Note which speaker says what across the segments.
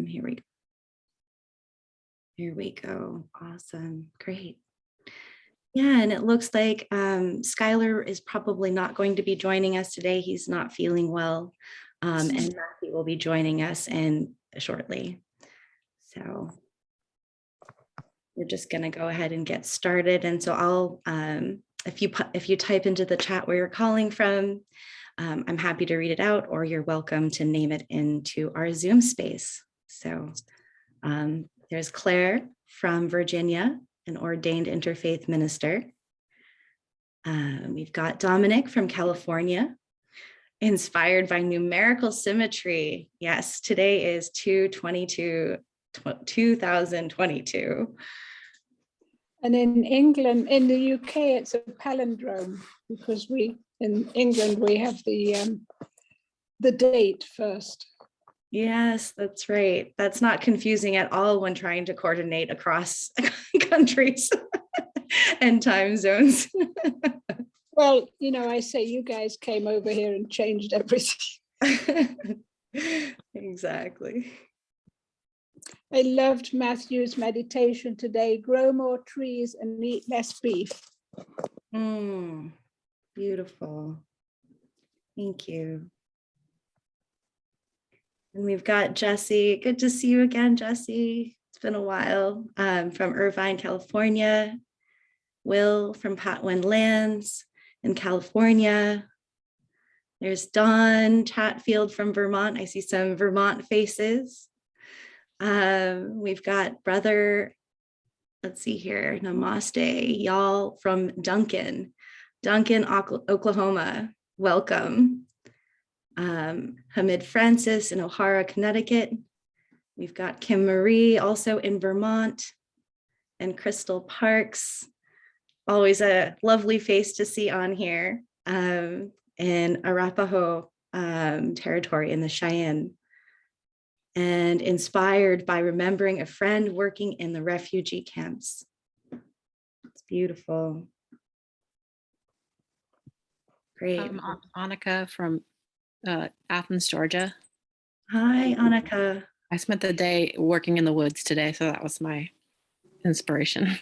Speaker 1: Here we go. Here we go. Awesome. Great. Yeah, and it looks like Skylar is probably not going to be joining us today. He's not feeling well. And Matthew will be joining us in shortly. So we're just going to go ahead and get started. And so I'll, if you type into the chat where you're calling from, I'm happy to read it out, or you're welcome to name it into our Zoom space. So there's Claire from Virginia, an ordained interfaith minister. We've got Dominic from California, inspired by numerical symmetry. Yes, today is 2/22/2022.
Speaker 2: And in England, in the UK, it's a palindrome, because in England we have the date first.
Speaker 1: Yes, that's right. That's not confusing at all when trying to coordinate across countries and time zones.
Speaker 2: Well, you know, I say you guys came over here and changed everything.
Speaker 1: Exactly.
Speaker 2: I loved Matthew's meditation today. Grow more trees and eat less beef.
Speaker 1: Beautiful. Thank you. And we've got Jesse. Good to see you again, Jesse. It's been a while. From Irvine, California. Will from Patwin Lands in California. There's Dawn Chatfield from Vermont. I see some Vermont faces. We've got brother, let's see here, namaste, y'all from Duncan, Oklahoma. Welcome. Hamid Francis in O'Hara, Connecticut. We've got Kim Marie also in Vermont, and Crystal Parks. Always a lovely face to see on here, in Arapaho territory in the Cheyenne. And inspired by remembering a friend working in the refugee camps. It's beautiful. Great.
Speaker 3: Annika from Athens, Georgia.
Speaker 1: Hi, Annika.
Speaker 3: I spent the day working in the woods today, so that was my inspiration.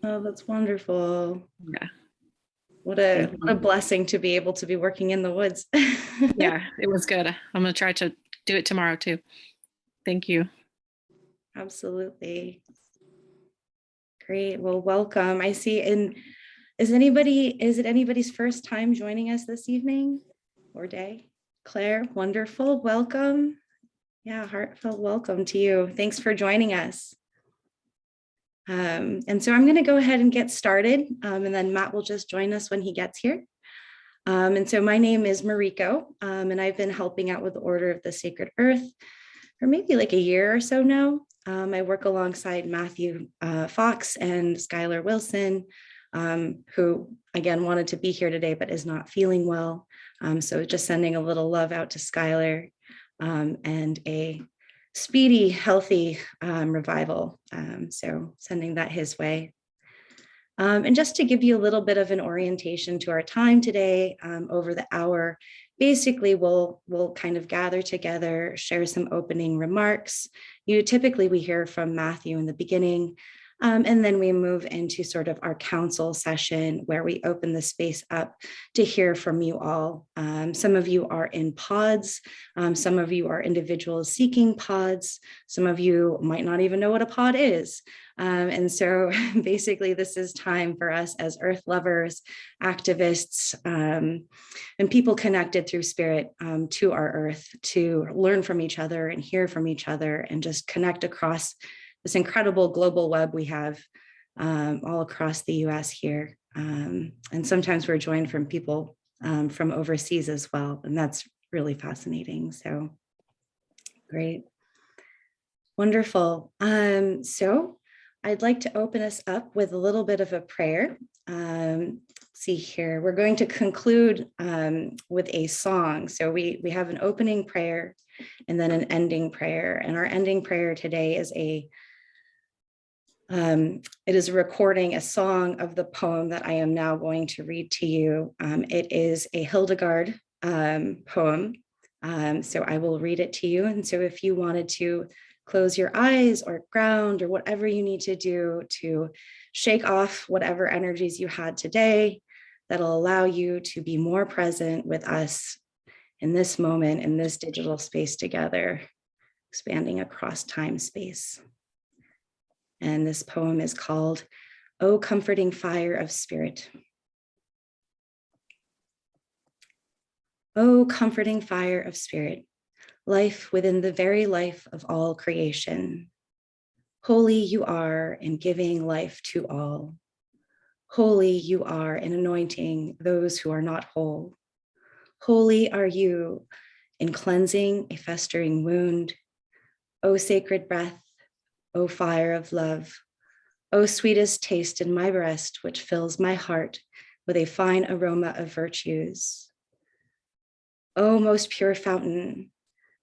Speaker 1: Oh, that's wonderful.
Speaker 3: Yeah.
Speaker 1: What a blessing to be able to be working in the woods.
Speaker 3: Yeah, it was good. I'm going to try to do it tomorrow too. Thank you.
Speaker 1: Absolutely. Great. Well, welcome. I see. And is it anybody's first time joining us this evening or day? Claire, wonderful. Welcome. Yeah, heartfelt welcome to you. Thanks for joining us. And so I'm going to go ahead and get started, and then Matt will just join us when he gets here. And so my name is Mariko, and I've been helping out with the Order of the Sacred Earth for maybe like a year or so now. I work alongside Matthew Fox and Skylar Wilson, who again wanted to be here today but is not feeling well. So just sending a little love out to Skylar, and a speedy, healthy revival. So sending that his way. And just to give you a little bit of an orientation to our time today, over the hour, basically we'll kind of gather together, share some opening remarks. Typically we hear from Matthew in the beginning, and then we move into sort of our council session where we open the space up to hear from you all. Some of you are in pods, some of you are individuals seeking pods, some of you might not even know what a pod is. And so basically this is time for us as earth lovers, activists, and people connected through spirit to our earth to learn from each other and hear from each other and just connect across this incredible global web we have all across the US here. And sometimes we're joined from people from overseas as well. And that's really fascinating. So great. Wonderful. So I'd like to open us up with a little bit of a prayer. See here, we're going to conclude with a song. So we have an opening prayer and then an ending prayer. And our ending prayer today is it is recording a song of the poem that I am now going to read to you. It is a Hildegard poem. So I will read it to you. And so if you wanted to close your eyes or ground or whatever you need to do to shake off whatever energies you had today that'll allow you to be more present with us in this moment, in this digital space together, expanding across time space. And this poem is called O Comforting Fire of Spirit. O comforting fire of spirit, life within the very life of all creation. Holy you are in giving life to all. Holy you are in anointing those who are not whole. Holy are you in cleansing a festering wound. O sacred breath, O fire of love, O sweetest taste in my breast, which fills my heart with a fine aroma of virtues. O most pure fountain,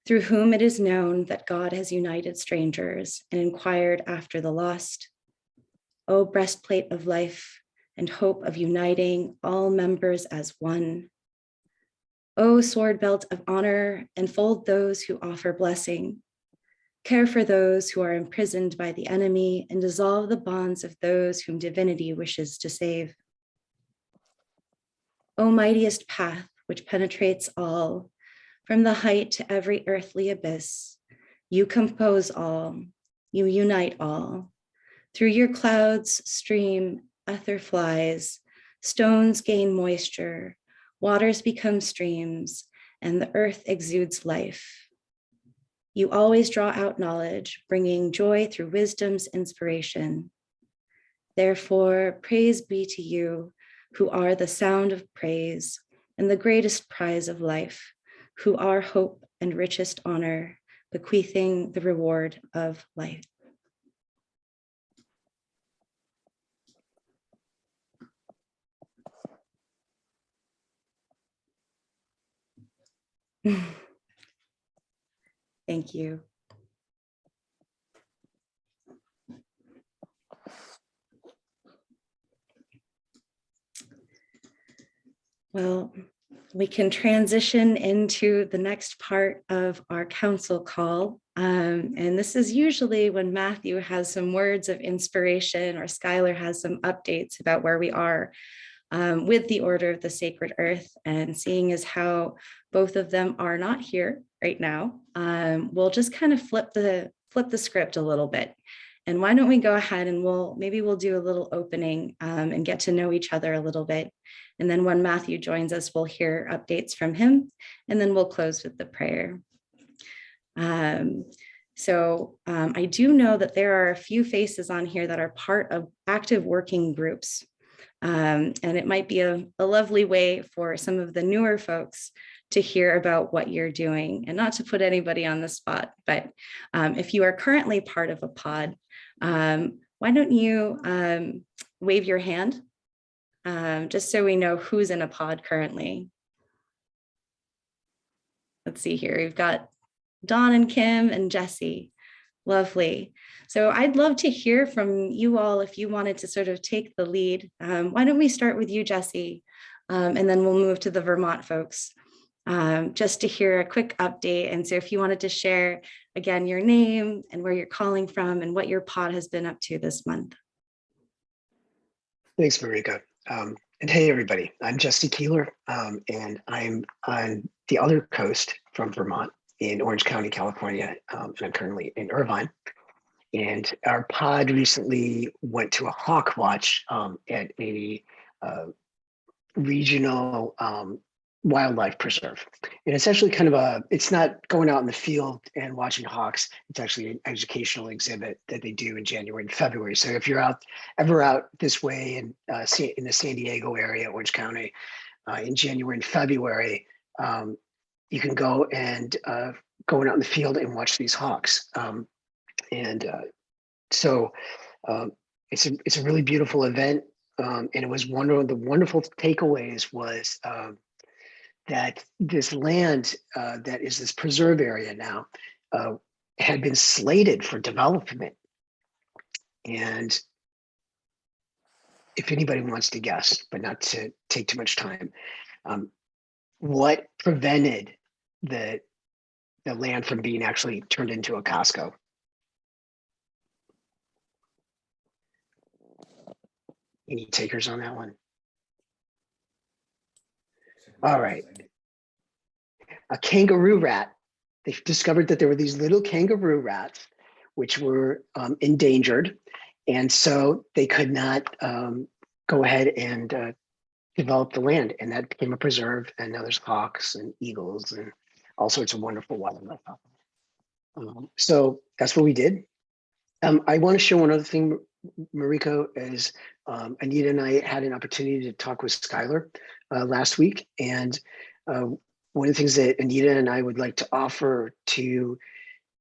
Speaker 1: through whom it is known that God has united strangers and inquired after the lost. O breastplate of life and hope of uniting all members as one. O sword belt of honor, enfold those who offer blessing. Care for those who are imprisoned by the enemy and dissolve the bonds of those whom divinity wishes to save. O mightiest path, which penetrates all, from the height to every earthly abyss, you compose all, you unite all. Through your clouds stream ether flies, stones gain moisture, waters become streams, and the earth exudes life. You always draw out knowledge, bringing joy through wisdom's inspiration. Therefore, praise be to you, who are the sound of praise and the greatest prize of life, who are hope and richest honor, bequeathing the reward of life. Thank you. Well, we can transition into the next part of our council call. And this is usually when Matthew has some words of inspiration or Skylar has some updates about where we are with the Order of the Sacred Earth. And seeing as how both of them are not here right now, we'll just kind of flip the script a little bit. And why don't we go ahead and maybe we'll do a little opening and get to know each other a little bit. And then when Matthew joins us, we'll hear updates from him, and then we'll close with the prayer. So I do know that there are a few faces on here that are part of active working groups. And it might be a lovely way for some of the newer folks to hear about what you're doing, and not to put anybody on the spot, but if you are currently part of a pod, why don't you wave your hand just so we know who's in a pod currently. Let's see here. We've got Dawn and Kim and Jesse. Lovely. So I'd love to hear from you all if you wanted to sort of take the lead. Why don't we start with you, Jesse, and then we'll move to the Vermont folks just to hear a quick update. And so if you wanted to share, again, your name and where you're calling from and what your pod has been up to this month.
Speaker 4: Thanks, Marika. And hey, everybody, I'm Jesse Keeler, and I'm on the other coast from Vermont in Orange County, California, and I'm currently in Irvine. And our pod recently went to a hawk watch at a regional wildlife preserve. And it's actually kind of it's not going out in the field and watching hawks. It's actually an educational exhibit that they do in January and February. So if you're ever out this way in the San Diego area, Orange County, in January and February, you can go and going out in the field and watch these hawks. So it's a really beautiful event. And it was one of the wonderful takeaways was that this land that is this preserve area now had been slated for development. And if anybody wants to guess, but not to take too much time, what prevented the land from being actually turned into a Costco? Any takers on that one? All right. A kangaroo rat. They discovered that there were these little kangaroo rats, which were endangered. And so they could not go ahead and develop the land. And that became a preserve. And now there's hawks and eagles and all sorts of wonderful wildlife. So that's what we did. I want to show one other thing, Mariko, is Anita and I had an opportunity to talk with Skylar last week. And one of the things that Anita and I would like to offer to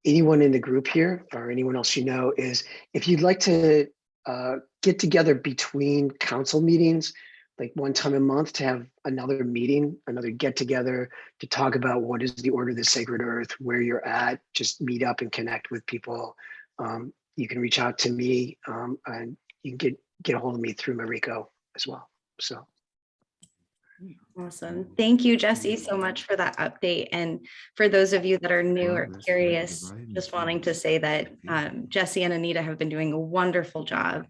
Speaker 4: anyone in the group here or anyone else you know is if you'd like to get together between council meetings, like one time a month to have another meeting, another get together to talk about what is the Order of the Sacred Earth, where you're at, just meet up and connect with people. You can reach out to me and you can get a hold of me through Mariko as well. So.
Speaker 1: Awesome. Thank you, Jesse, so much for that update. And for those of you that are new or curious, just wanting to say that Jesse and Anita have been doing a wonderful job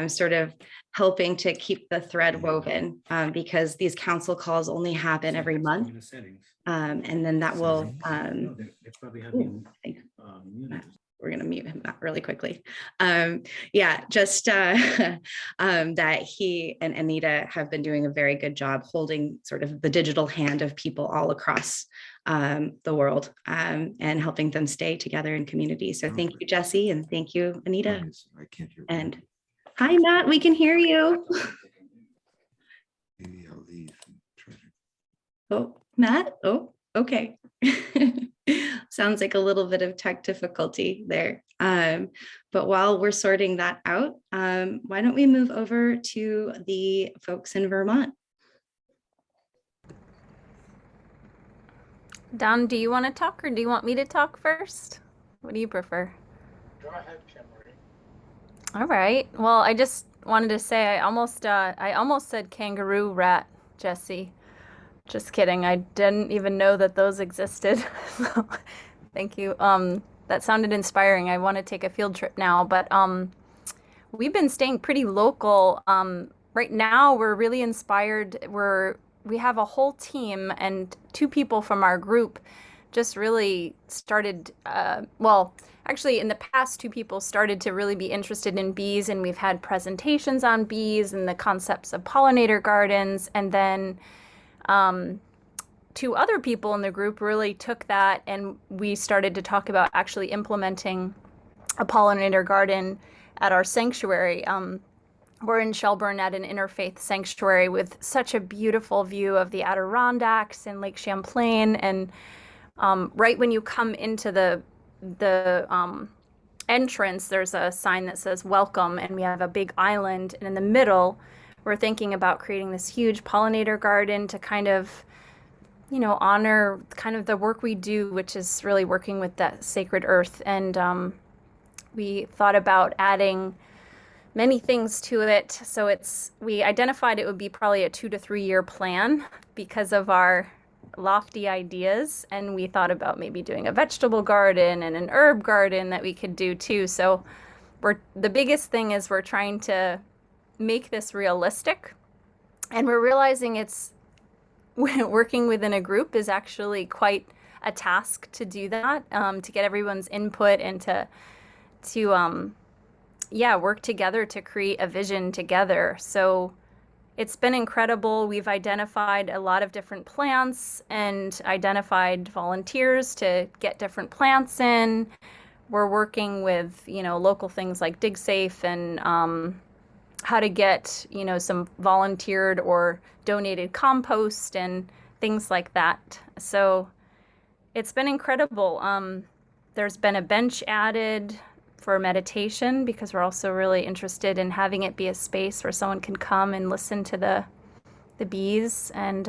Speaker 1: sort of helping to keep the thread woven because these council calls only happen every month. And then that will, we're going to mute him really quickly. Just that he and Anita have been doing a very good job holding sort of the digital hand of people all across the world and helping them stay together in community. So thank you, Jesse, and thank you, Anita.
Speaker 5: I can't hear.
Speaker 1: And hi, Matt, we can hear you.
Speaker 5: Maybe I'll leave. And try to...
Speaker 1: Oh, Matt? Oh, okay. Sounds like a little bit of tech difficulty there. But while we're sorting that out, why don't we move over to the folks in Vermont?
Speaker 6: Don, do you want to talk or do you want me to talk first? What do you prefer?
Speaker 4: Go ahead, Kimberly.
Speaker 6: All right. Well, I just wanted to say I almost said kangaroo rat, Jesse. Just kidding. I didn't even know that those existed. So, thank you. That sounded inspiring. I want to take a field trip now, but we've been staying pretty local. Right now, we're really inspired. We have a whole team, and 2 people from our group just really started. Actually, in the past, 2 people started to really be interested in bees, and we've had presentations on bees and the concepts of pollinator gardens, and then 2 other people in the group really took that and we started to talk about actually implementing a pollinator garden at our sanctuary. We're in Shelburne at an interfaith sanctuary with such a beautiful view of the Adirondacks and Lake Champlain. And right when you come into the entrance, there's a sign that says welcome, and we have a big island. And in the middle, we're thinking about creating this huge pollinator garden to kind of, honor kind of the work we do, which is really working with that sacred earth. And we thought about adding many things to it. So we identified it would be probably a 2 to 3 year plan because of our lofty ideas. And we thought about maybe doing a vegetable garden and an herb garden that we could do too. So the biggest thing is we're trying to make this realistic, and we're realizing it's working within a group is actually quite a task to do that, to get everyone's input and to work together to create a vision together. So it's been incredible. We've identified a lot of different plants and identified volunteers to get different plants in. We're working with local things like DigSafe and how to get, some volunteered or donated compost and things like that. So it's been incredible. There's been a bench added for meditation because we're also really interested in having it be a space where someone can come and listen to the bees and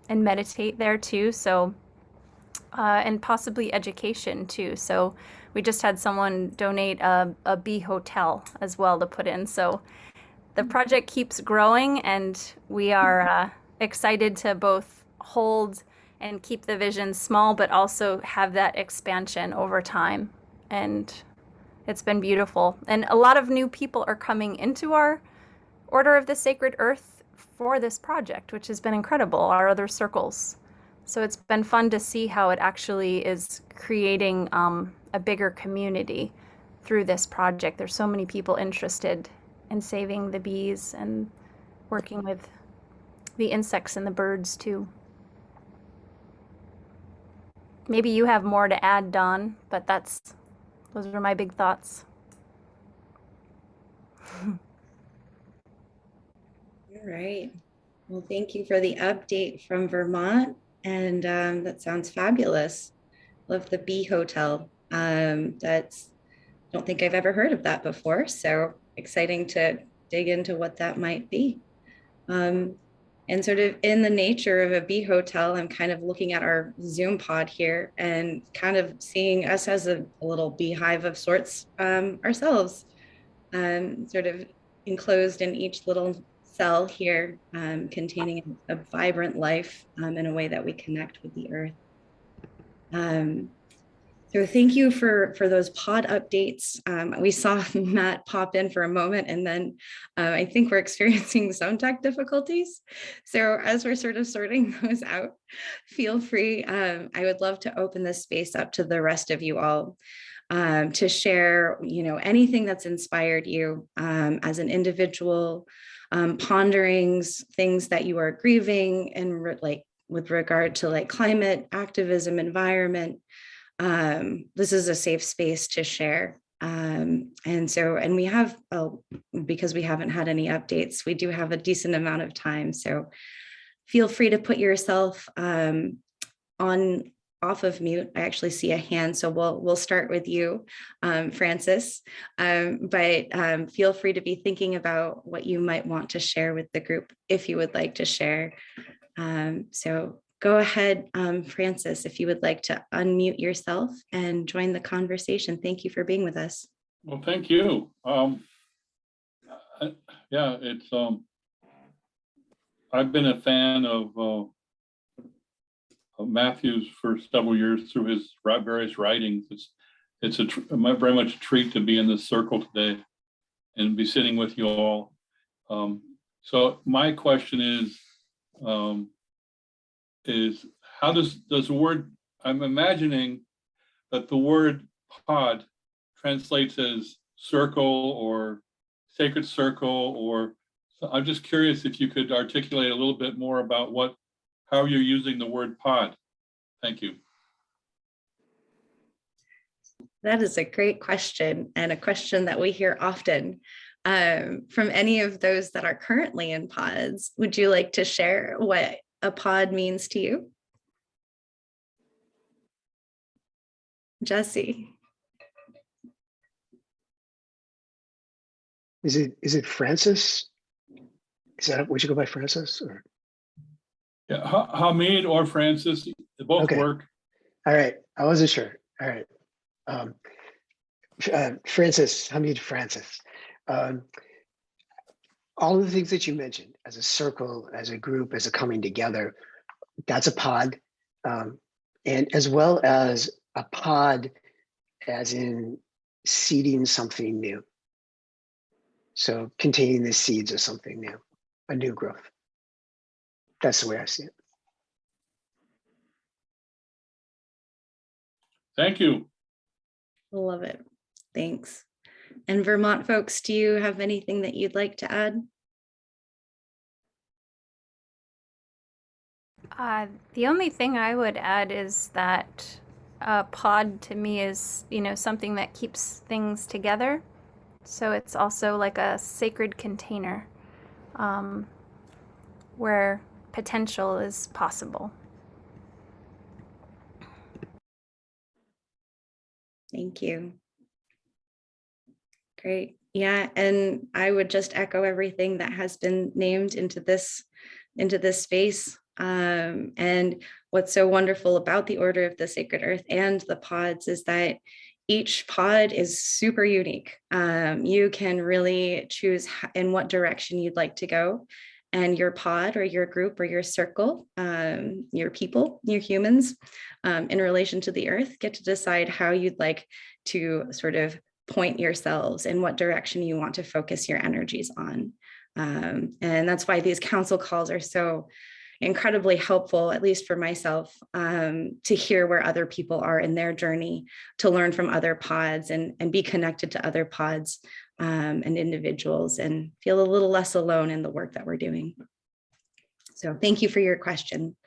Speaker 6: meditate there too. So, and possibly education too. So we just had someone donate a bee hotel as well to put in. So the project keeps growing, and we are excited to both hold and keep the vision small, but also have that expansion over time. And it's been beautiful. And a lot of new people are coming into our Order of the Sacred Earth for this project, which has been incredible, our other circles. So it's been fun to see how it actually is creating a bigger community through this project. There's so many people interested in saving the bees and working with the insects and the birds too. Maybe you have more to add, Dawn, but those are my big thoughts.
Speaker 1: All right. Well, thank you for the update from Vermont. And that sounds fabulous. Love the Bee Hotel. Don't think I've ever heard of that before. So exciting to dig into what that might be. And sort of in the nature of a bee hotel, I'm kind of looking at our Zoom pod here and kind of seeing us as a little beehive of sorts ourselves, sort of enclosed in each little cell here, containing a vibrant life in a way that we connect with the earth. So thank you for those pod updates. We saw Matt pop in for a moment, and then I think we're experiencing some tech difficulties. So as we're sort of sorting those out, feel free. I would love to open this space up to the rest of you all to share, anything that's inspired you as an individual, ponderings, things that you are grieving, and with regard to climate activism, environment. This is a safe space to share. And we have, because we haven't had any updates, we do have a decent amount of time. So feel free to put yourself off of mute. I actually see a hand, so we'll start with you, Francis. But feel free to be thinking about what you might want to share with the group if you would like to share. So go ahead, Francis, if you would like to unmute yourself and join the conversation. Thank you for being with us.
Speaker 7: Well, thank you. Yeah, it's I've been a fan of Matthew's for several years through his various writings. It's very much a treat to be in this circle today and be sitting with you all. So my question is how does the word, I'm imagining that the word pod translates as circle or sacred circle, or so I'm just curious if you could articulate a little bit more about how you're using the word pod. Thank you.
Speaker 1: That is a great question, and a question that we hear often from any of those that are currently in pods. Would you like to share what a pod means to you? Jesse.
Speaker 4: Is it Francis? Is that, would you go by Francis or?
Speaker 7: Yeah, Hamid or Francis, they both
Speaker 4: Okay.
Speaker 7: work.
Speaker 4: All right, I wasn't sure. All right. Francis, Hamid Francis. All of the things that you mentioned as a circle, as a group, as a coming together, that's a pod. And as well as a pod as in seeding something new. So containing the seeds of something new, a new growth. That's the way I see it.
Speaker 7: Thank you.
Speaker 1: Love it. Thanks. And Vermont folks, do you have anything that you'd like to add?
Speaker 6: The only thing I would add is that a pod to me is, something that keeps things together. So it's also like a sacred container where potential is possible.
Speaker 1: Thank you. Great. Yeah, and I would just echo everything that has been named into this space. And what's so wonderful about the Order of the Sacred Earth and the pods is that each pod is super unique. You can really choose in what direction you'd like to go, and your pod or your group or your circle, your people, your humans, in relation to the earth, get to decide how you'd like to sort of point yourselves in what direction you want to focus your energies on. And that's why these council calls are so incredibly helpful, at least for myself, to hear where other people are in their journey, to learn from other pods and be connected to other pods and individuals, and feel a little less alone in the work that we're doing. So thank you for your question.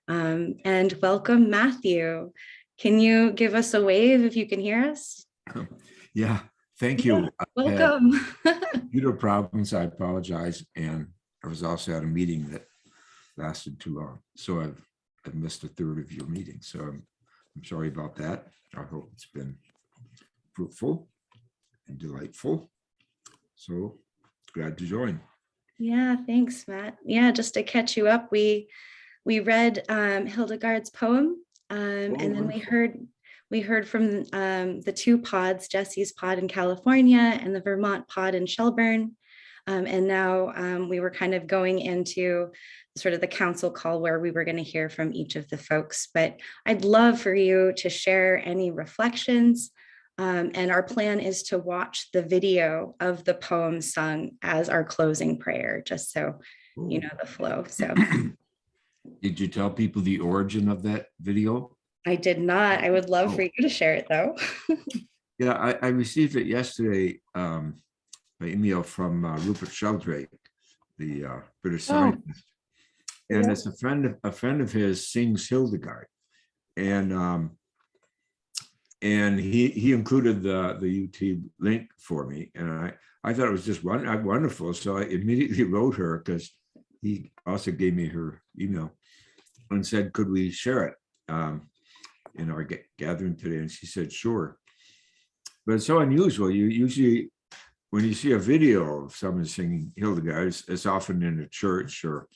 Speaker 1: And welcome, Matthew. Can you give us a wave if you can hear us?
Speaker 5: Yeah, thank you. I had
Speaker 1: Welcome.
Speaker 5: computer problems. I apologize. And I was also at a meeting that lasted too long. So I've missed a third of your meeting. So I'm sorry about that. I hope it's been fruitful and delightful. So glad to join.
Speaker 1: Yeah, thanks, Matt. Yeah, just to catch you up, we read Hildegard's poem, and then we heard from the two pods, Jesse's pod in California and the Vermont pod in Shelburne. And now we were kind of going into sort of the council call where we were going to hear from each of the folks. But I'd love for you to share any reflections. And our plan is to watch the video of the poem sung as our closing prayer, just so you know the flow. So
Speaker 5: Did you tell people the origin of that video?
Speaker 1: I did not. I would love for you to share it though.
Speaker 5: Yeah, I received it yesterday by email from Rupert Sheldrake, the British scientist. And it's a friend of his sings Hildegard. And he included the YouTube link for me. And I thought it was just wonderful. So I immediately wrote her, because he also gave me her email and said, could we share it in our gathering today? And she said, sure. But it's so unusual. You usually, when you see a video of someone singing Hildegard, it's often in a church or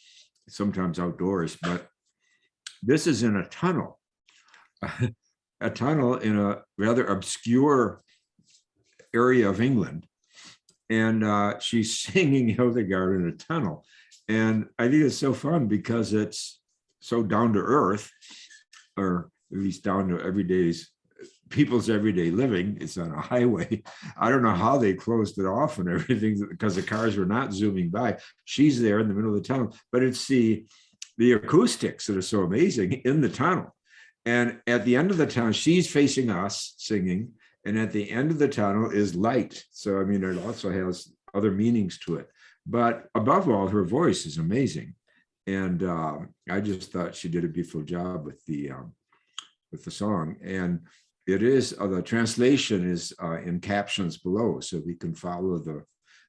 Speaker 5: sometimes outdoors, but this is in a tunnel. A tunnel in a rather obscure area of England. And she's singing Hildegard in a tunnel. And I think it's so fun because it's so down to earth, or at least down to people's everyday living. It's on a highway. I don't know how they closed it off and everything, because the cars were not zooming by. She's there in the middle of the tunnel, but it's the acoustics that are so amazing in the tunnel. And at the end of the tunnel, she's facing us singing. And at the end of the tunnel is light. So, I mean, it also has other meanings to it. But above all, her voice is amazing. And I just thought she did a beautiful job with the song. And it is, the translation is in captions below, so we can follow the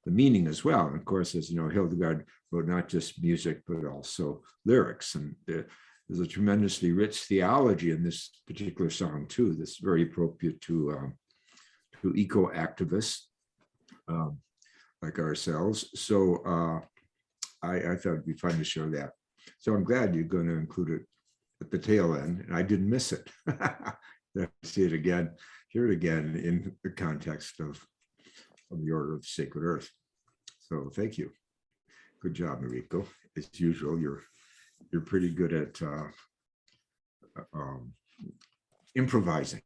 Speaker 5: meaning as well. And of course, as you know, Hildegard wrote not just music, but also lyrics. And there's a tremendously rich theology in this particular song too, that's very appropriate to eco-activists like ourselves. So I thought it'd be fun to show that. So I'm glad you're going to include it at the tail end, and I didn't miss it. See it again, hear it again in the context of the Order of Sacred Earth. So thank you. Good job, Mariko. As usual, you're pretty good at improvising.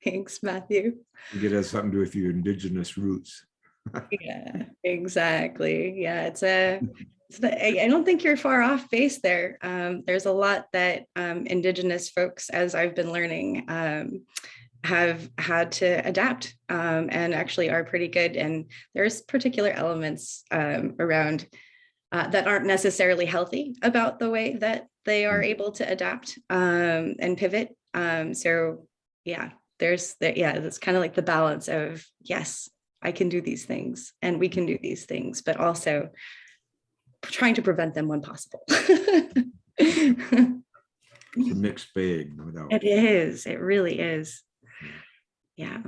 Speaker 1: Thanks, Matthew.
Speaker 5: I think it has something to do with your indigenous roots.
Speaker 1: Yeah, exactly. Yeah, I don't think you're far off base there. There's a lot that Indigenous folks, as I've been learning, have had to adapt and actually are pretty good. And there's particular elements around that aren't necessarily healthy about the way that they are able to adapt and pivot. So yeah, it's kind of like the balance of, yes, I can do these things and we can do these things, but also trying to prevent them when possible.
Speaker 5: It's a mixed bag, no doubt.
Speaker 1: It is. It really is. Yeah.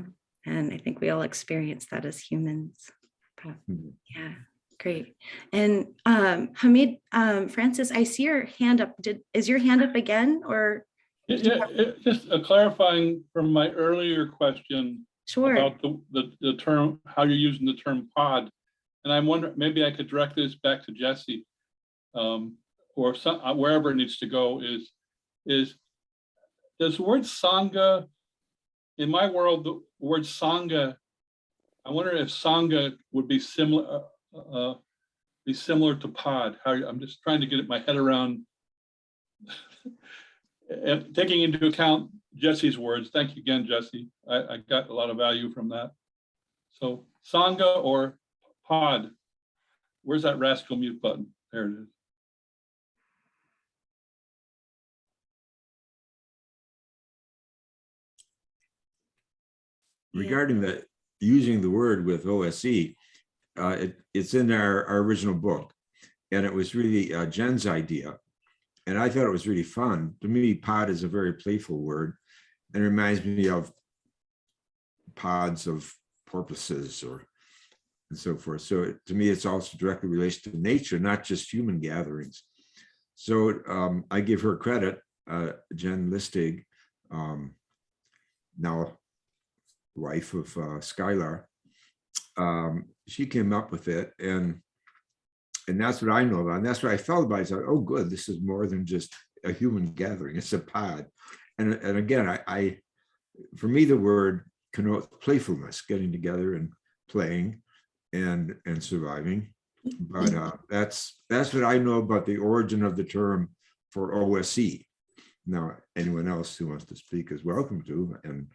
Speaker 1: And I think we all experience that as humans. But, yeah, great. And Hamid, Francis, I see your hand up. Is your hand up again, or?
Speaker 7: Yeah, just clarifying from my earlier question.
Speaker 1: Sure.
Speaker 7: About the term, how you're using the term pod. And I'm wondering, maybe I could direct this back to Jesse, or wherever it needs to go, is does the word Sangha, in my world, the word Sangha, I wonder if Sangha would be similar, to pod. I'm just trying to get my head around and taking into account Jesse's words. Thank you again, Jesse. I got a lot of value from that. So Sangha or pod? Where's that rascal mute button? There it is.
Speaker 5: Regarding the using the word with OSE, it's in our original book, and it was really Jen's idea, and I thought it was really fun. To me, pod is a very playful word, and it reminds me of pods of porpoises and so forth. So to me, it's also directly related to nature, not just human gatherings. So I give her credit, Jen Listig, now wife of Skylar. She came up with it, and that's what I know about, and that's what I felt about it. I thought, oh, good, this is more than just a human gathering; it's a pod. And again, I for me, the word connotes playfulness, getting together and playing and surviving. But that's what I know about the origin of the term for OSE. Now, anyone else who wants to speak is welcome to, and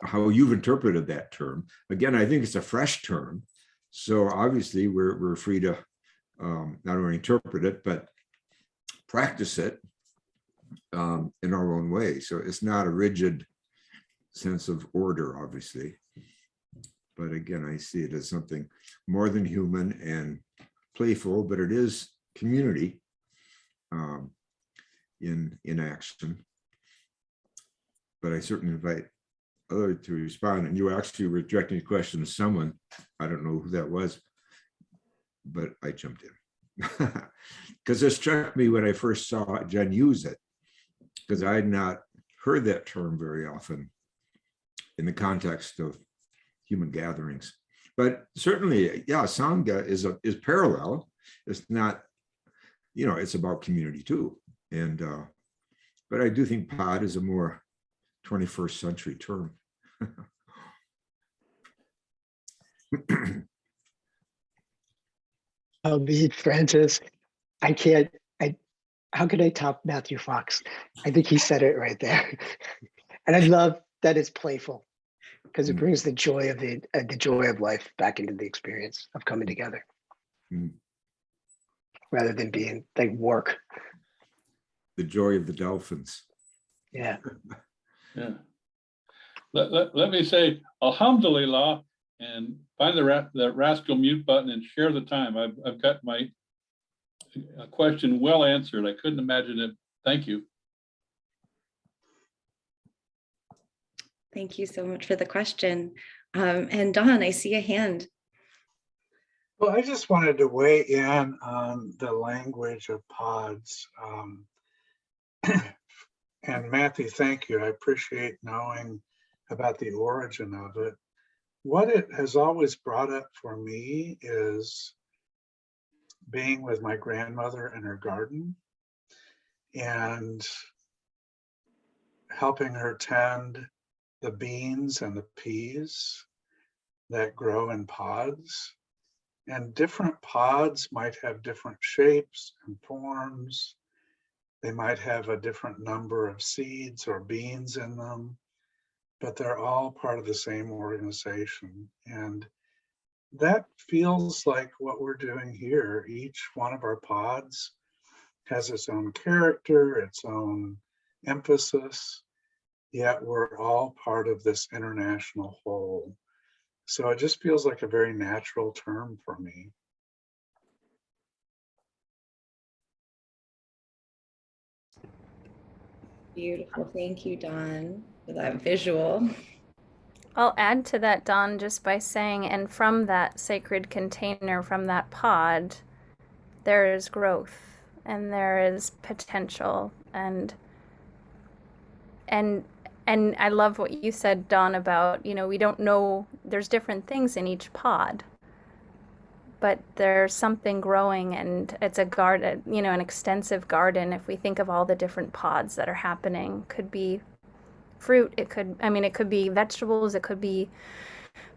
Speaker 5: how you've interpreted that term. Again, I think it's a fresh term, so obviously we're free to not only interpret it but practice it in our own way. So it's not a rigid sense of order, obviously, but again, I see it as something more than human and playful, but it is community in action. But I certainly invite others to respond. And you actually were directing a question to someone. I don't know who that was, but I jumped in because it struck me when I first saw Jen use it, because I had not heard that term very often in the context of human gatherings. But certainly, yeah, Sangha is parallel. It's not, it's about community too. And but I do think pod is a more 21st century term.
Speaker 4: Francis, how could I top Matthew Fox? I think he said it right there. And I love that it's playful, because it brings the joy of life back into the experience of coming together, rather than being like work.
Speaker 5: The joy of the dolphins.
Speaker 4: Yeah.
Speaker 7: Yeah. Let me say alhamdulillah and find the rascal mute button and share the time. I've got my question well answered. I couldn't imagine it. Thank you.
Speaker 1: Thank you so much for the question. And Don, I see a hand.
Speaker 8: Well, I just wanted to weigh in on the language of pods. And Matthew, thank you. I appreciate knowing about the origin of it. What it has always brought up for me is being with my grandmother in her garden and helping her tend the beans and the peas that grow in pods. And different pods might have different shapes and forms. They might have a different number of seeds or beans in them, but they're all part of the same organization. And that feels like what we're doing here. Each one of our pods has its own character, its own emphasis, yet we're all part of this international whole. So it just feels like a very natural term for me.
Speaker 1: Beautiful. Thank you, Don, for that visual.
Speaker 6: I'll add to that, Don, just by saying, and from that sacred container, from that pod, there is growth and there is potential. And I love what you said, Don, about, we don't know, there's different things in each pod, but there's something growing, and it's a garden, an extensive garden. If we think of all the different pods that are happening, could be fruit, it could, I mean, it could be vegetables, it could be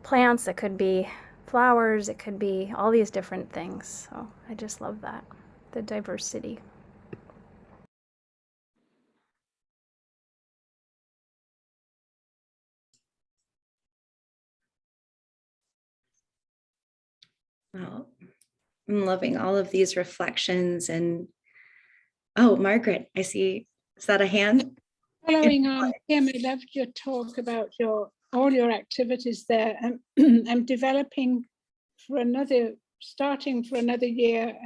Speaker 6: plants, it could be flowers, it could be all these different things. So I just love that, the diversity.
Speaker 1: Wow. I'm loving all of these reflections. And oh, Margaret, I see. Is that a hand?
Speaker 2: Following on, Kim, I loved your talk about all your activities there. I'm developing starting for another year,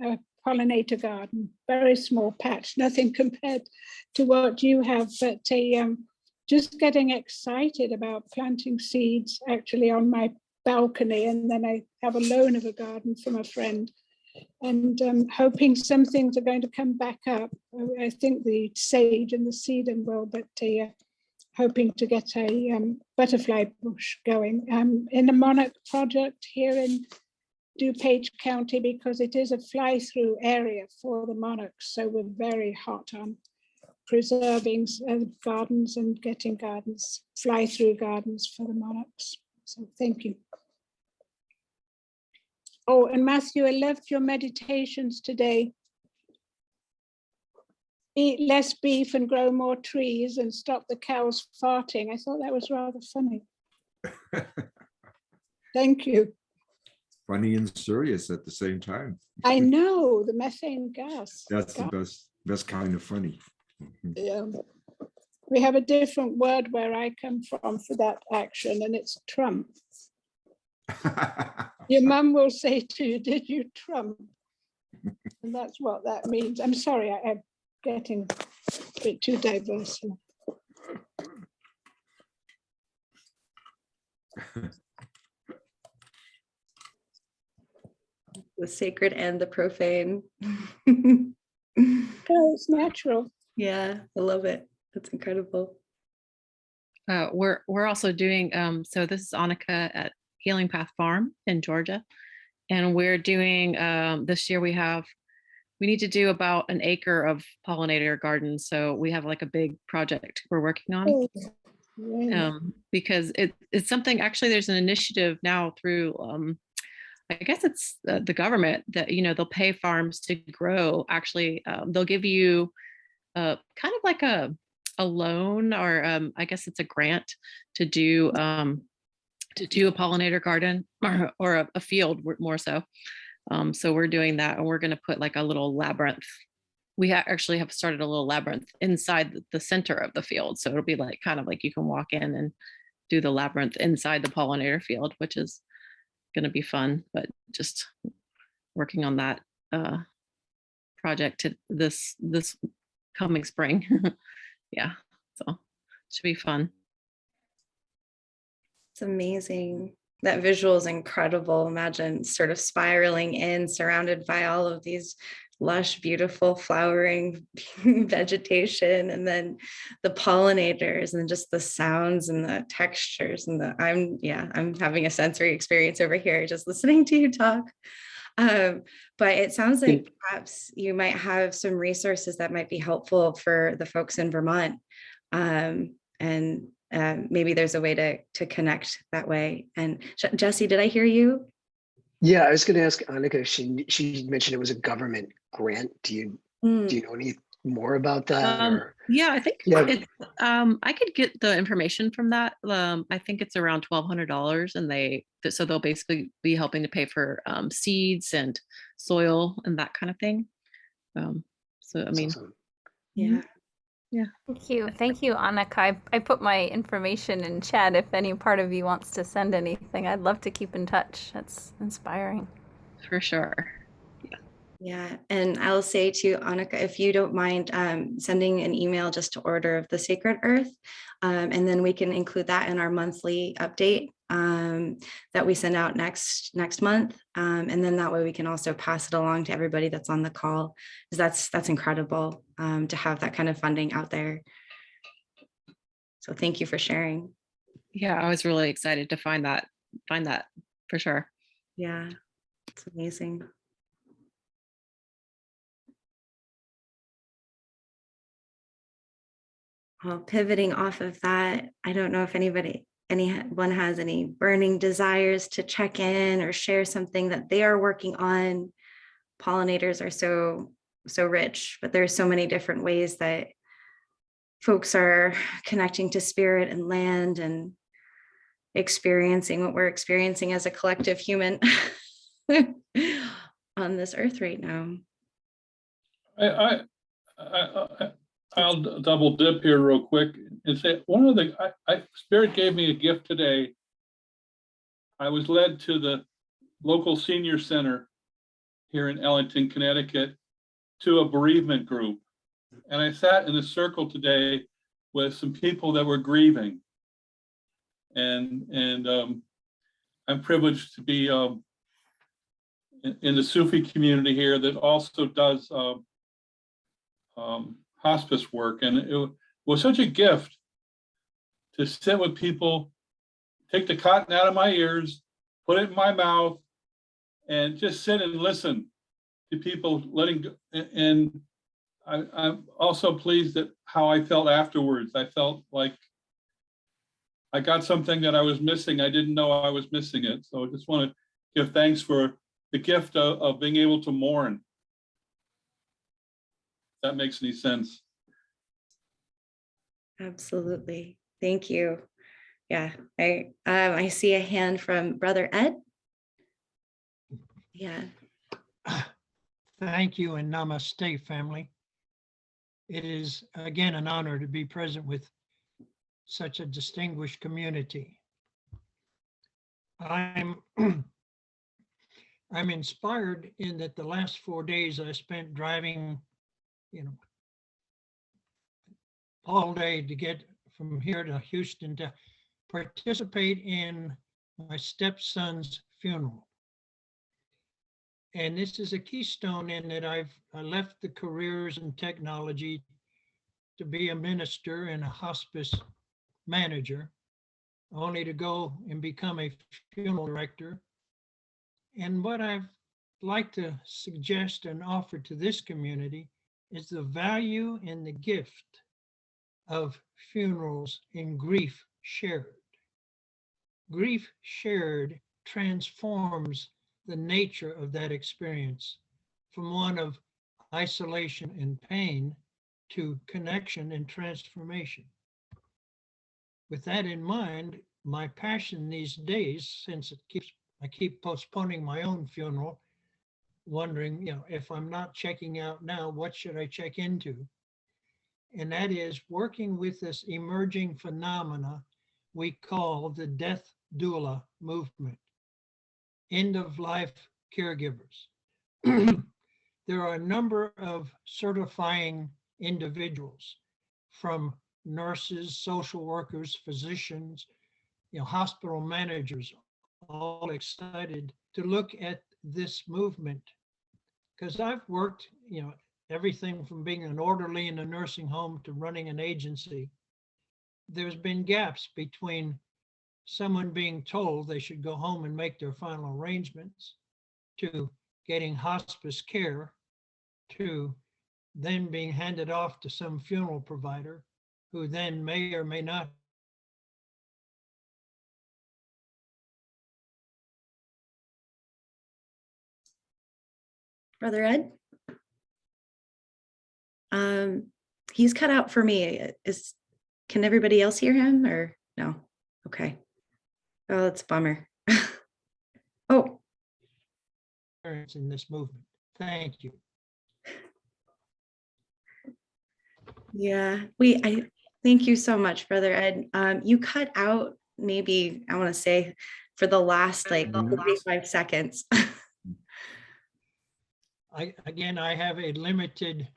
Speaker 2: a pollinator garden, very small patch, nothing compared to what you have, but just getting excited about planting seeds actually on my balcony. And then I have a loan of a garden from a friend, and hoping some things are going to come back up. I think the sage and the sedum will, but hoping to get a butterfly bush going in the monarch project here in DuPage County, because it is a fly-through area for the monarchs. So we're very hot on preserving gardens and getting gardens, fly-through gardens for the monarchs. So thank you. Oh, and Matthew, I loved your meditations today. Eat less beef and grow more trees and stop the cows farting. I thought that was rather funny. Thank you.
Speaker 5: Funny and serious at the same time.
Speaker 2: I know, the methane gas.
Speaker 5: That's the best kind of funny.
Speaker 2: Yeah. We have a different word where I come from for that action, and it's Trump. Your mum will say to you, did you Trump? And that's what that means. I'm sorry, I'm getting a bit too diverse here.
Speaker 1: The sacred and the profane.
Speaker 2: Oh, it's natural.
Speaker 1: Yeah, I love it. That's incredible.
Speaker 3: We're also doing, so this is Annika at Healing Path Farm in Georgia. And we're doing, this year we need to do about an acre of pollinator gardens. So we have like a big project we're working on.
Speaker 2: Oh, yeah.
Speaker 3: Because it's something, actually there's an initiative now through, I guess it's the government that, they'll pay farms to grow. Actually, they'll give you kind of like a loan, or I guess it's a grant to do a pollinator garden or a field more so. So we're doing that, and we're going to put like a little labyrinth. We actually have started a little labyrinth inside the center of the field. So it'll be like kind of like you can walk in and do the labyrinth inside the pollinator field, which is going to be fun. But just working on that project to this coming spring. Yeah, so it should be fun.
Speaker 1: It's amazing. That visual is incredible. Imagine sort of spiraling in, surrounded by all of these lush, beautiful flowering vegetation, and then the pollinators, and just the sounds and the textures, and I'm having a sensory experience over here just listening to you talk. But it sounds like perhaps you might have some resources that might be helpful for the folks in Vermont. Maybe there's a way to connect that way. And Jesse, did I hear you?
Speaker 4: Yeah, I was going to ask Annika. She mentioned it was a government grant. Do you know any more about that?
Speaker 3: Yeah, I think it's, I could get the information from that. I think it's around $1,200, and so they'll basically be helping to pay for seeds and soil and that kind of thing. So I mean,
Speaker 4: awesome.
Speaker 1: Yeah.
Speaker 3: Yeah.
Speaker 6: Thank you, Annika. I put my information in chat if any part of you wants to send anything. I'd love to keep in touch. That's inspiring.
Speaker 3: For sure.
Speaker 1: Yeah, and I'll say to Annika, if you don't mind sending an email just to Order of the Sacred Earth, and then we can include that in our monthly update that we send out next month, and then that way we can also pass it along to everybody that's on the call, because that's incredible to have that kind of funding out there. So thank you for sharing.
Speaker 3: Yeah, I was really excited to find that for sure.
Speaker 1: Yeah, it's amazing. Well, pivoting off of that, I don't know if anyone has any burning desires to check in or share something that they are working on. Pollinators are so rich, but there's so many different ways that folks are connecting to spirit and land and experiencing what we're experiencing as a collective human on this earth right now.
Speaker 7: I'll double dip here real quick and say one of the Spirit gave me a gift today. I was led to the local senior center here in Ellington, Connecticut, to a bereavement group, and I sat in a circle today with some people that were grieving, and I'm privileged to be in the Sufi community here that also does hospice work, and it was such a gift to sit with people, take the cotton out of my ears, put it in my mouth, and just sit and listen to people letting go. And I'm also pleased at how I felt afterwards. I felt like I got something that I was missing. I didn't know I was missing it. So I just want to give thanks for the gift of being able to mourn. If that makes any sense.
Speaker 1: Absolutely. Thank you. Yeah, I see a hand from Brother Ed. Yeah.
Speaker 9: Thank you and namaste, family. It is again an honor to be present with such a distinguished community. I'm inspired in that the last 4 days I spent driving, all day to get from here to Houston to participate in my stepson's funeral. And this is a keystone in that I left the careers in technology to be a minister and a hospice manager, only to go and become a funeral director. And what I'd like to suggest and offer to this community is the value and the gift of funerals in grief shared. Grief shared transforms the nature of that experience from one of isolation and pain to connection and transformation. With that in mind, my passion these days, since I keep postponing my own funeral, wondering, if I'm not checking out now, what should I check into? And that is working with this emerging phenomena we call the death doula movement, end of life caregivers. There are a number of certifying individuals, from nurses, social workers, physicians, hospital managers, all excited to look at this movement. Because I've worked, everything from being an orderly in a nursing home to running an agency. There's been gaps between someone being told they should go home and make their final arrangements, to getting hospice care, to then being handed off to some funeral provider who then may or may not.
Speaker 1: Brother Ed? He's cut out for me. Can everybody else hear him or no? Okay. Oh, that's a bummer. Oh.
Speaker 9: In this movement. Thank you.
Speaker 1: Yeah, I thank you so much, Brother Ed. You cut out maybe, I want to say, for the last like 45 seconds.
Speaker 9: I have a limited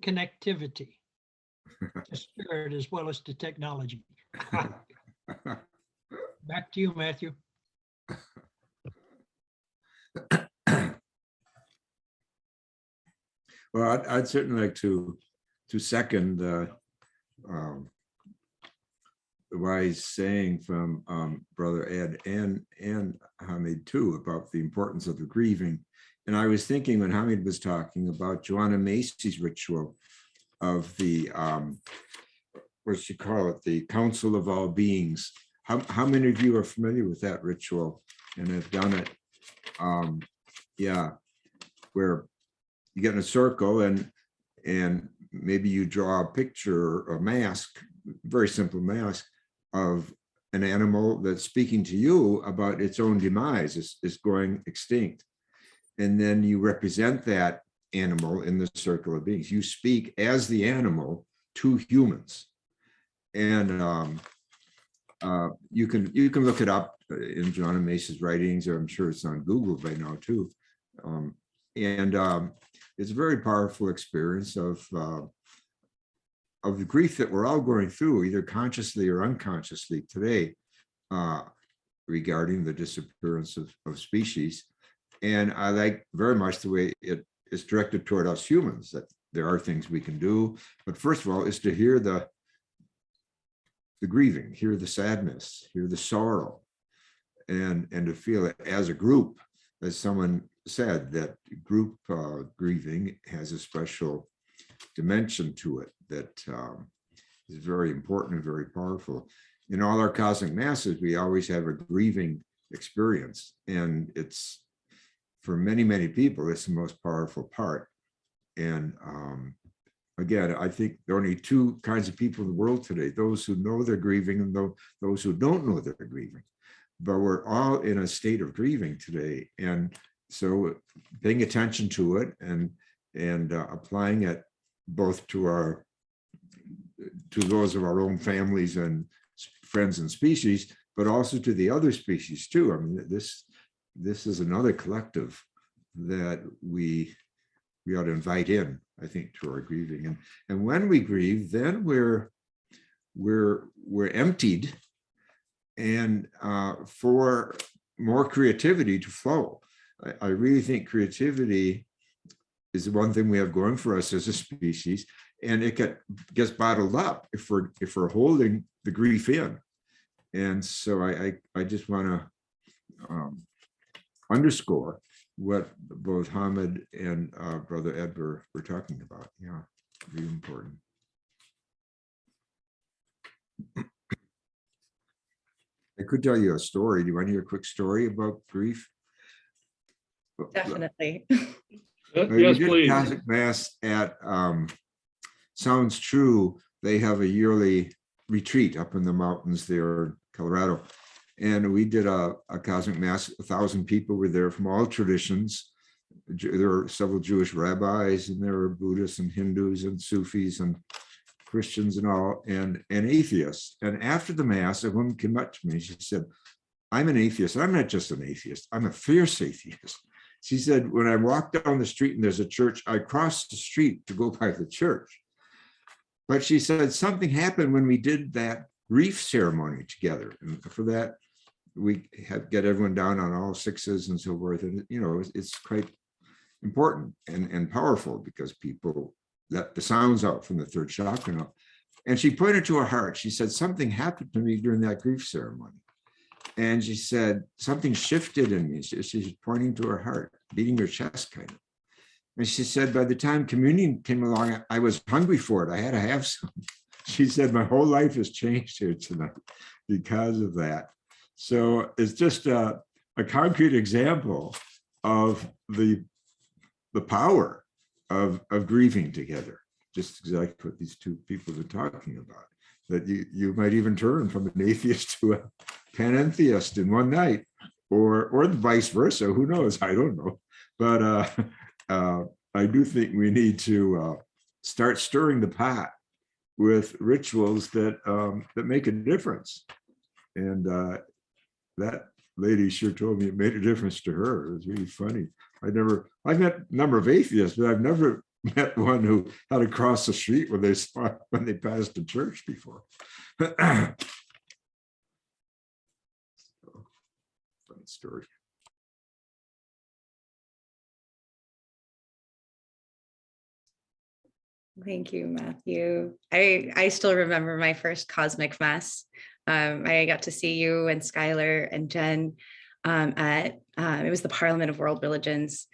Speaker 9: connectivity to spirit as well as to technology. Back to you, Matthew.
Speaker 5: Well, I'd certainly like to second the wise saying from Brother Ed and Hamid too about the importance of the grieving. And I was thinking when Hamid was talking about Joanna Macy's ritual, of the, what you call it, the Council of All Beings. How many of you are familiar with that ritual and have done it? Yeah, where you get in a circle and maybe you draw a picture or a mask, very simple mask of an animal that's speaking to you about its own demise, is going extinct. And then you represent that animal in the circle of beings. You speak as the animal to humans. And you can look it up in John and Mace's writings, or I'm sure it's on Google by now too. It's a very powerful experience of the grief that we're all going through, either consciously or unconsciously today, regarding the disappearance of species. And I like very much the way it is directed toward us humans, that there are things we can do. But first of all, is to hear the grieving, hear the sadness, hear the sorrow, and to feel it as a group. As someone said, that group grieving has a special dimension to it that is very important and very powerful. In all our cosmic masses, we always have a grieving experience, and it's, for many, many people, it's the most powerful part. And again, I think there are only two kinds of people in the world today: those who know they're grieving and those who don't know they're grieving. But we're all in a state of grieving today, and so paying attention to it and applying it both to those of our own families and friends and species, but also to the other species too. I mean, this is another collective that we ought to invite in, I think, to our grieving. And when we grieve, then we're emptied, and for more creativity to flow. I really think creativity is the one thing we have going for us as a species, and it gets bottled up if we're holding the grief in. And so I just want to underscore what both Hamid and Brother Ed were talking about. Yeah, really important. I could tell you a story. Do you want to hear a quick story about grief?
Speaker 1: Definitely.
Speaker 5: We
Speaker 7: Yes,
Speaker 5: did a
Speaker 7: please.
Speaker 5: Cosmic Mass at Sounds True. They have a yearly retreat up in the mountains there in Colorado. And we did a Cosmic Mass. 1,000 people were there from all traditions. There were several Jewish rabbis, and there were Buddhists and Hindus and Sufis and Christians and all, and atheists. And after the Mass, a woman came up to me. She said, "I'm an atheist. I'm not just an atheist. I'm a fierce atheist." She said, "When I walk down the street and there's a church, I cross the street to go by the church." But she said something happened when we did that grief ceremony together. And for that, we get everyone down on all sixes and so forth. And, you know, it's quite important and powerful, because people let the sounds out from the third chakra. And she pointed to her heart. She said, "Something happened to me during that grief ceremony." And she said, "Something shifted in me." She's pointing to her heart, beating her chest kind of. And she said, "By the time communion came along, I was hungry for it. I had to have some." She said, "My whole life has changed here tonight because of that." So it's just a concrete example of the power of grieving together. Just exactly what these two people are talking about. That you might even turn from an atheist to a panentheist in one night, or the vice versa. Who knows? I don't know. But I do think we need to start stirring the pot with rituals that make a difference. And that lady sure told me it made a difference to her. It was really funny. I've met a number of atheists, but I've never met one who had to cross the street when they passed a church before. Funny story.
Speaker 1: Thank you, Matthew. I still remember my first Cosmic Mass. I got to see you and Skylar and Jen at it was the Parliament of World Religions,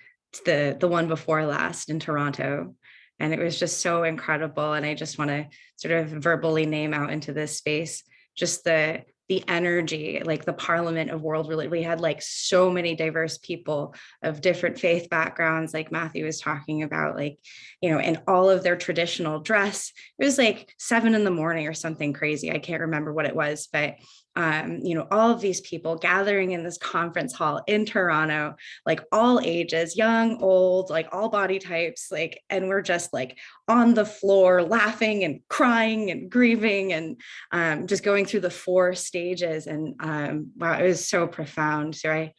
Speaker 1: the one before last in Toronto. And it was just so incredible. And I just want to sort of verbally name out into this space just the energy, like the Parliament of World Religion. We had like so many diverse people of different faith backgrounds, like Matthew was talking about, like, in all of their traditional dress. It was like 7 a.m. or something crazy. I can't remember what it was, but all of these people gathering in this conference hall in Toronto, like all ages, young, old, like all body types, like, and we're just like on the floor laughing and crying and grieving and just going through the 4 stages. And wow, it was so profound. So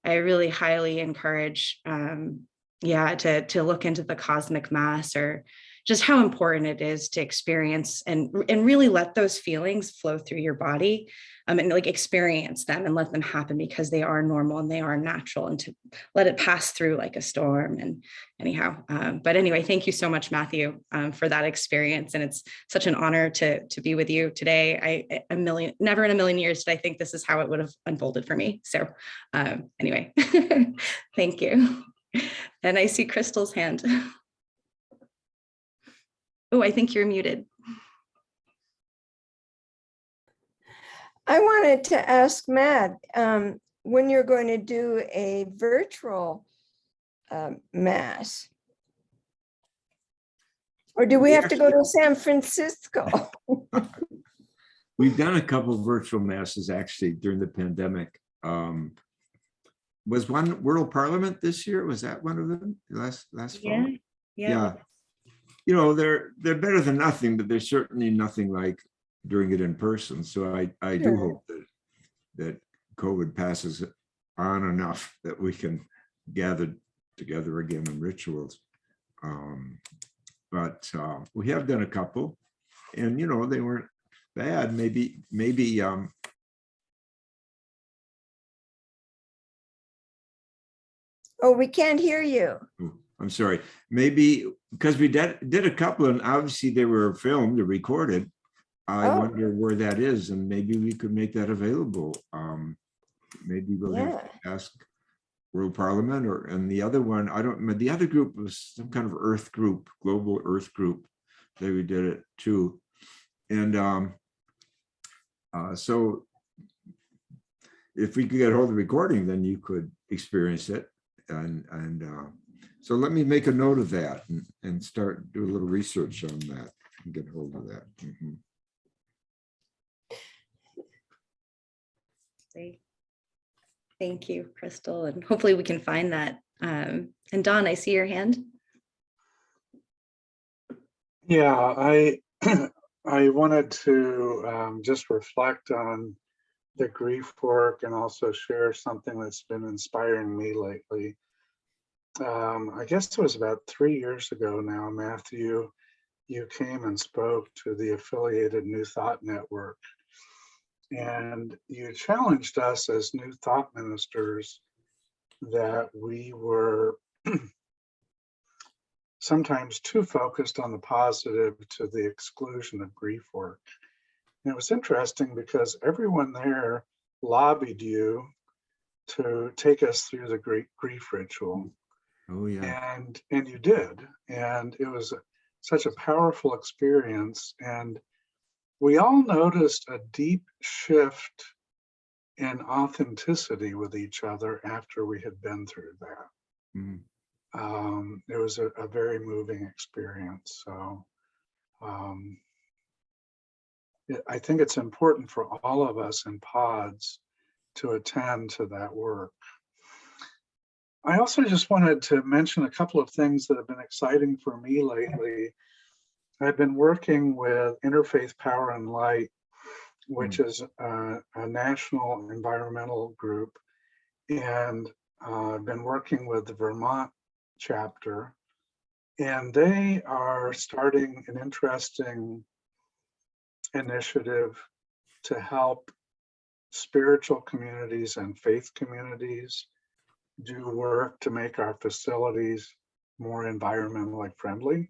Speaker 1: I really highly encourage to look into the cosmic mass, or just how important it is to experience and really let those feelings flow through your body, and like experience them and let them happen, because they are normal and they are natural, and to let it pass through like a storm. And anyhow, but anyway, thank you so much, Matthew, for that experience. And it's such an honor to be with you today. Never in a million years did I think this is how it would have unfolded for me. So anyway, thank you. And I see Crystal's hand. Oh, I think you're muted.
Speaker 10: I wanted to ask Matt, when you're going to do a virtual mass? Or do we have to go to San Francisco?
Speaker 5: We've done a couple of virtual masses actually during the pandemic. Was one World Parliament this year? Was that one of them last fall? Yeah. They're better than nothing, but there's certainly nothing like doing it in person. So I do hope that COVID passes on enough that we can gather together again in rituals. But we have done a couple, and they weren't bad. Maybe
Speaker 10: Oh, we can't hear you.
Speaker 5: I'm sorry. Maybe because we did a couple, and obviously they were filmed or recorded. I wonder where that is, and maybe we could make that available. Maybe we'll have to ask World Parliament, and the other one, I don't remember. The other group was some kind of Earth group, Global Earth group. They did it too, and so if we could get hold of the recording, then you could experience it, and so let me make a note of that and start do a little research on that and get hold of that. Mm-hmm.
Speaker 1: Thank you, Crystal, and hopefully we can find that. And Don, I see your hand.
Speaker 8: Yeah, I wanted to just reflect on the grief work and also share something that's been inspiring me lately. I guess it was about 3 years ago now, Matthew, you came and spoke to the affiliated New Thought Network. And you challenged us as New Thought ministers that we were sometimes too focused on the positive to the exclusion of grief work. And it was interesting because everyone there lobbied you to take us through the grief ritual.
Speaker 5: Oh yeah.
Speaker 8: And you did. And it was such a powerful experience. And we all noticed a deep shift in authenticity with each other after we had been through that. Mm-hmm. It was a very moving experience. So I think it's important for all of us in pods to attend to that work. I also just wanted to mention a couple of things that have been exciting for me lately. I've been working with Interfaith Power and Light, which is a national environmental group, and I've been working with the Vermont chapter, and they are starting an interesting initiative to help spiritual communities and faith communities do work to make our facilities more environmentally friendly,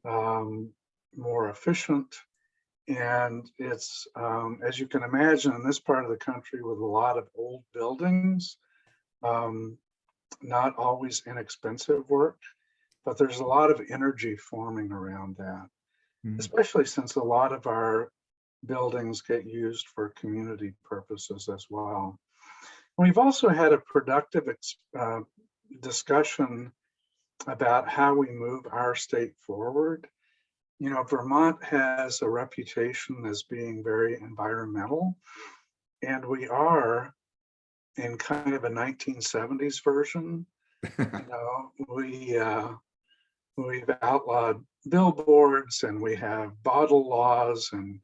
Speaker 8: more efficient. And it's, as you can imagine, in this part of the country with a lot of old buildings, not always inexpensive work. but there's a lot of energy forming around that,
Speaker 5: Hmm.
Speaker 8: especially since a lot of our buildings get used for community purposes as well. We've also had a productive discussion about how we move our state forward. You know, Vermont has a reputation as being very environmental, and we are in kind of a 1970s version. You know, we've outlawed billboards, and we have bottle laws, and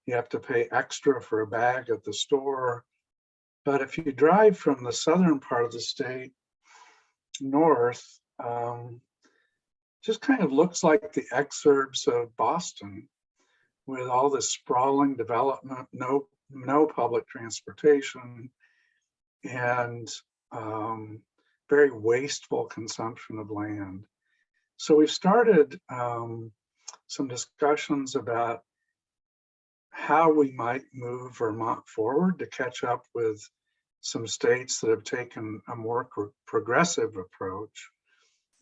Speaker 8: you have to pay extra for a bag at the store. But if you drive from the southern part of the state north, just kind of looks like the exurbs of Boston, with all this sprawling development, no public transportation, and very wasteful consumption of land. So we've started some discussions about how we might move Vermont forward to catch up with some states that have taken a more progressive approach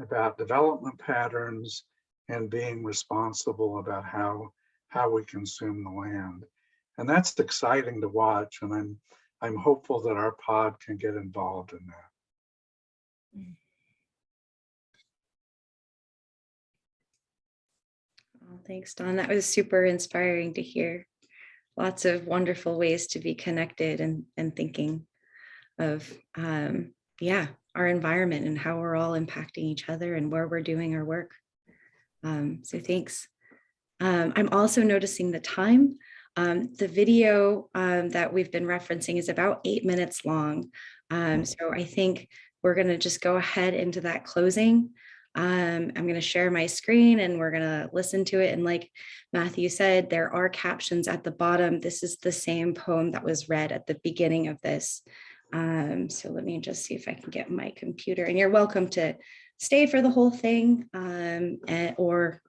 Speaker 8: about development patterns and being responsible about how we consume the land. And that's exciting to watch, and I'm hopeful that our pod can get involved in that.
Speaker 1: Oh, thanks, Don. That was super inspiring to hear. Lots of wonderful ways to be connected and thinking of, yeah, our environment and how we're all impacting each other and where we're doing our work. So thanks. I'm also noticing the time. The video that we've been referencing is about 8 minutes long. So I think we're going to just go ahead into that closing. I'm going to share my screen and we're going to listen to it. And like Matthew said, there are captions at the bottom. This is the same poem that was read at the beginning of this. So let me just see if I can get my computer, and you're welcome to stay for the whole thing or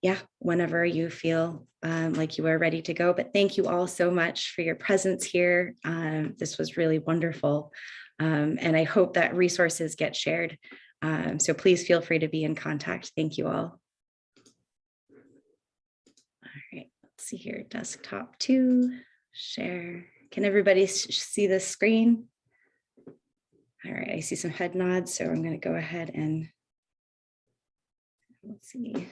Speaker 1: yeah, whenever you feel like you are ready to go. But thank you all so much for your presence here. This was really wonderful. And I hope that resources get shared. So please feel free to be in contact. Thank you all. All right, let's see here, desktop 2, share. Can everybody see the screen? All right, I see some head nods, so I'm going to go ahead and let's see.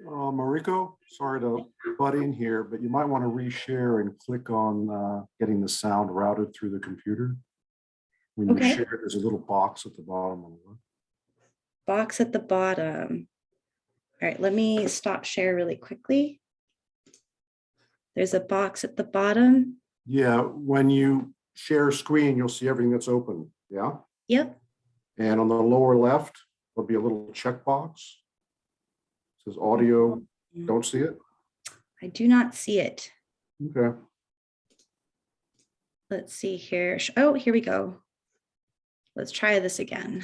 Speaker 11: Mariko, sorry to butt in here, but you might want to reshare and click on getting the sound routed through the computer. When you
Speaker 1: Okay.
Speaker 11: share, there's a little box at the bottom of the left.
Speaker 1: Box at the bottom. All right, let me stop share really quickly. There's a box at the bottom.
Speaker 11: Yeah, when you share screen, you'll see everything that's open. Yeah.
Speaker 1: Yep.
Speaker 11: And on the lower left, there'll be a little checkbox. It says audio. Don't see it?
Speaker 1: I do not see it.
Speaker 11: Okay.
Speaker 1: Let's see here. Oh, here we go. Let's try this again.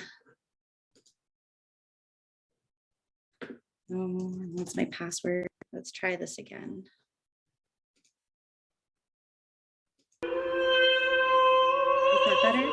Speaker 1: What's my password? Let's try this again. Is that better?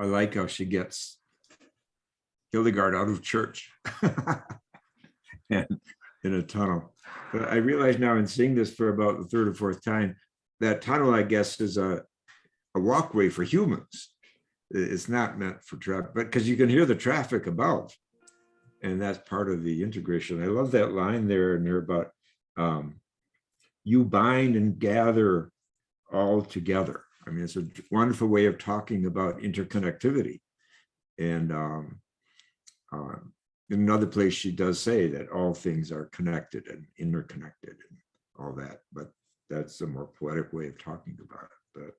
Speaker 5: I like how she gets Hildegard out of church and in a tunnel. But I realize now in seeing this for about the third or fourth time, that tunnel, I guess, is a walkway for humans. It's not meant for traffic, but because you can hear the traffic above. And that's part of the integration. I love that line there and there about you bind and gather all together. I mean, it's a wonderful way of talking about interconnectivity. And in another place, she does say that all things are connected and interconnected and all that, but that's a more poetic way of talking about it.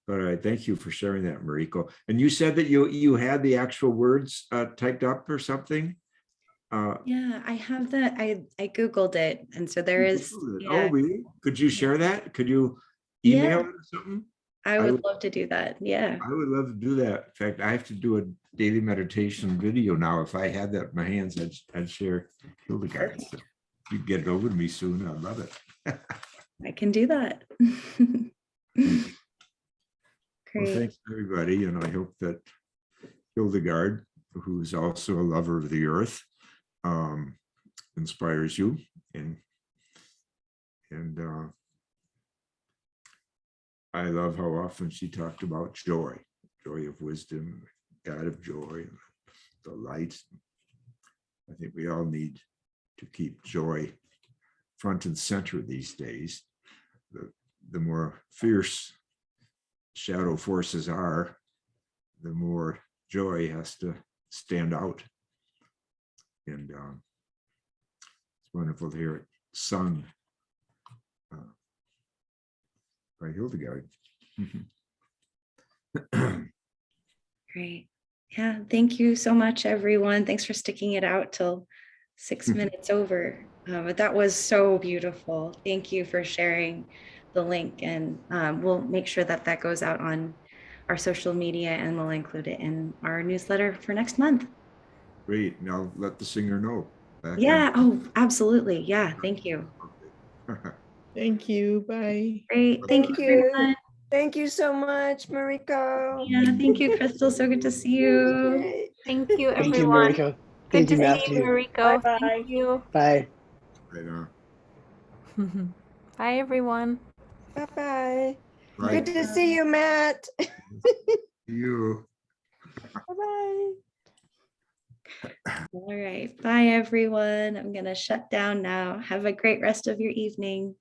Speaker 5: But I thank you for sharing that, Mariko. And you said that you had the actual words typed up or something?
Speaker 1: Yeah, I have that. I Googled it. And so there is.
Speaker 5: Oh,
Speaker 1: Yeah,
Speaker 5: really? Could you share that? Could you email it or something?
Speaker 1: I would love to do that. Yeah.
Speaker 5: I would love to do that. In fact, I have to do a daily meditation video now. If I had that in my hands, I'd share Hildegard. So you get it over to me soon. I'd love it.
Speaker 1: I can do that.
Speaker 5: Well,
Speaker 1: Great.
Speaker 5: thanks, everybody. And I hope that Hildegard, who is also a lover of the earth, inspires you. And I love how often she talked about joy of wisdom, God of joy, the light. I think we all need to keep joy front and center these days. The more fierce shadow forces are, the more joy has to stand out. And it's wonderful to hear it sung by Hildegard.
Speaker 1: Great. Yeah. Thank you so much, everyone. Thanks for sticking it out till 6 minutes over. But that was so beautiful. Thank you for sharing the link, and we'll make sure that that goes out on our social media, and we'll include it in our newsletter for next month.
Speaker 5: Great. Now let the singer know. Back
Speaker 1: Yeah. Oh, absolutely. Yeah. Thank you.
Speaker 5: in.
Speaker 12: Thank you. Bye.
Speaker 1: Great. Thank you,
Speaker 10: Thank you.
Speaker 1: everyone.
Speaker 10: Thank you so much, Mariko.
Speaker 1: Yeah. Thank you, Crystal. So good to see you.
Speaker 10: Great.
Speaker 6: Thank you,
Speaker 4: Thank you,
Speaker 6: everyone.
Speaker 4: Mariko.
Speaker 6: Good
Speaker 4: Thank
Speaker 6: to
Speaker 4: you,
Speaker 6: see
Speaker 4: Matthew.
Speaker 6: you, Mariko.
Speaker 2: Bye-bye.
Speaker 6: Thank you.
Speaker 4: Bye.
Speaker 5: Right on.
Speaker 6: Bye, everyone.
Speaker 10: Bye-bye.
Speaker 5: Right.
Speaker 10: Good to see you, Matt.
Speaker 5: You.
Speaker 10: Bye-bye.
Speaker 1: All right. Bye, everyone. I'm going to shut down now. Have a great rest of your evening.